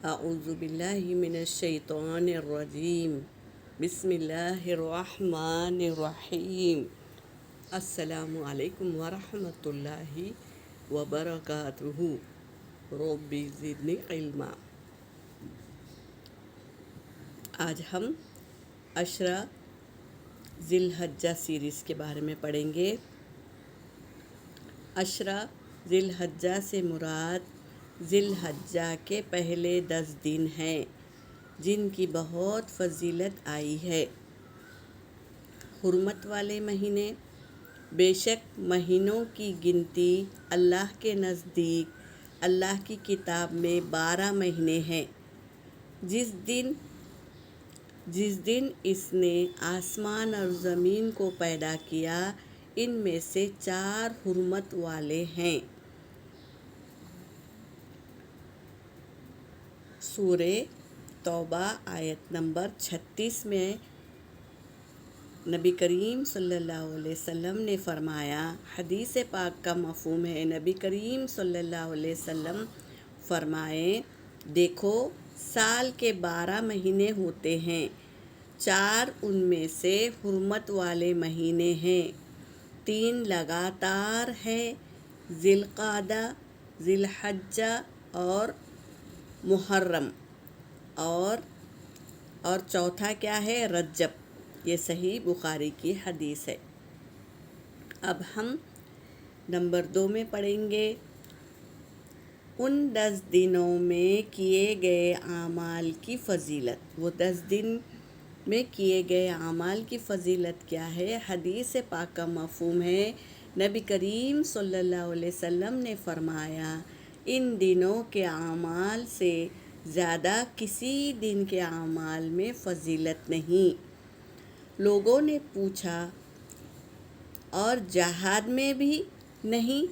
اعوذ باللہ من الشیطان الرجیم بسم اللہ الرحمن الرحیم السلام علیکم ورحمۃ اللہ وبرکاتہ رب زدنی علما۔ آج ہم عشرہ ذی الحجہ سیریز کے بارے میں پڑھیں گے۔ عشرہ ذی الحجہ سے مراد ذی الحجہ کے پہلے 10 دن ہیں جن کی بہت فضیلت آئی ہے۔ حرمت والے مہینے، بے شک مہینوں کی گنتی اللہ کے نزدیک اللہ کی کتاب میں 12 مہینے ہیں۔ جس دن اس نے آسمان اور زمین کو پیدا کیا، ان میں سے 4 حرمت والے ہیں۔ سورہ توبہ آیت نمبر 36 میں نبی کریم صلی اللہ علیہ وسلم نے فرمایا، حدیث پاک کا مفہوم ہے، نبی کریم صلی اللہ علیہ وسلم فرمائے، دیکھو سال کے 12 مہینے ہوتے ہیں، 4 ان میں سے حرمت والے مہینے ہیں، 3 لگاتار ہیں، ذی القعدہ، ذی الحجہ اور محرم، اور چوتھا کیا ہے؟ رجب۔ یہ صحیح بخاری کی حدیث ہے۔ اب ہم نمبر 2 میں پڑھیں گے، ان 10 دنوں میں کیے گئے اعمال کی فضیلت۔ وہ 10 دن میں کیے گئے اعمال کی فضیلت کیا ہے؟ حدیث پاک کا مفہوم ہے، نبی کریم صلی اللہ علیہ وسلم نے فرمایا، ان دنوں کے اعمال سے زیادہ کسی دن کے اعمال میں فضیلت نہیں۔ لوگوں نے پوچھا، اور جہاد میں بھی نہیں؟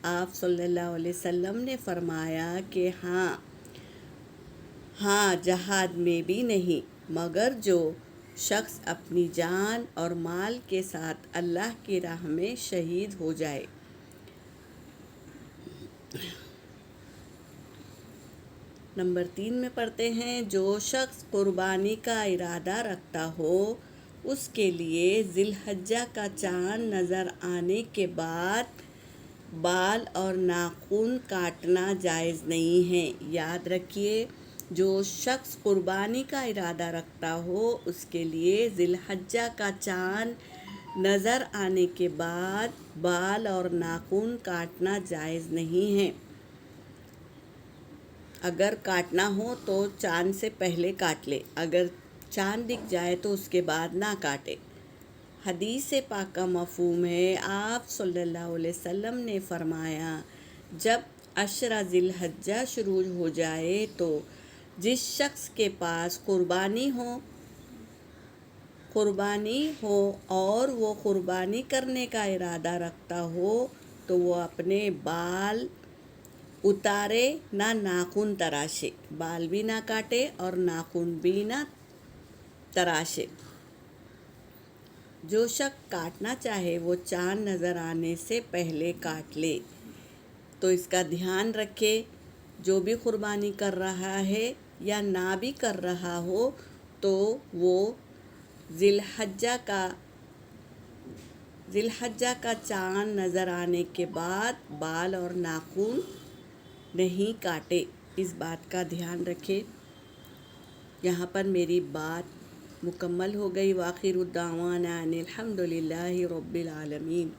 آپ صلی اللہ علیہ وسلم نے فرمایا کہ ہاں جہاد میں بھی نہیں، مگر جو شخص اپنی جان اور مال کے ساتھ اللہ کی راہ میں شہید ہو جائے۔ نمبر 3 میں پڑھتے ہیں، جو شخص قربانی کا ارادہ رکھتا ہو، اس کے لیے ذی الحجہ کا چاند نظر آنے کے بعد بال اور ناخن کاٹنا جائز نہیں ہے۔ یاد رکھیے، جو شخص قربانی کا ارادہ رکھتا ہو، اس کے لیے ذی الحجہ کا چاند نظر آنے کے بعد بال اور ناخن کاٹنا جائز نہیں ہے۔ اگر کاٹنا ہو تو چاند سے پہلے کاٹ لے، اگر چاند دکھ جائے تو اس کے بعد نہ کاٹے۔ حدیث پاک کا مفہوم ہے، آپ صلی اللہ علیہ وسلم نے فرمایا، جب عشرہ ذی الحجہ شروع ہو جائے تو جس شخص کے پاس قربانی ہو اور وہ قربانی کرنے کا ارادہ رکھتا ہو تو وہ اپنے بال اتارے، نہ ناخن تراشے، بال بھی نہ کاٹے اور ناخن بھی نہ تراشے۔ جو شخص کاٹنا چاہے وہ چاند نظر آنے سے پہلے کاٹ لے۔ تو اس کا دھیان رکھے، جو بھی قربانی کر رہا ہے یا نہ بھی کر رہا ہو تو وہ ذی الحجہ کا چاند نظر آنے کے بعد بال اور ناخن نہیں کاٹے۔ اس بات کا دھیان رکھے۔ یہاں پر میری بات مکمل ہو گئی۔ وآخر دعوانا ان الحمد للہ رب العالمین۔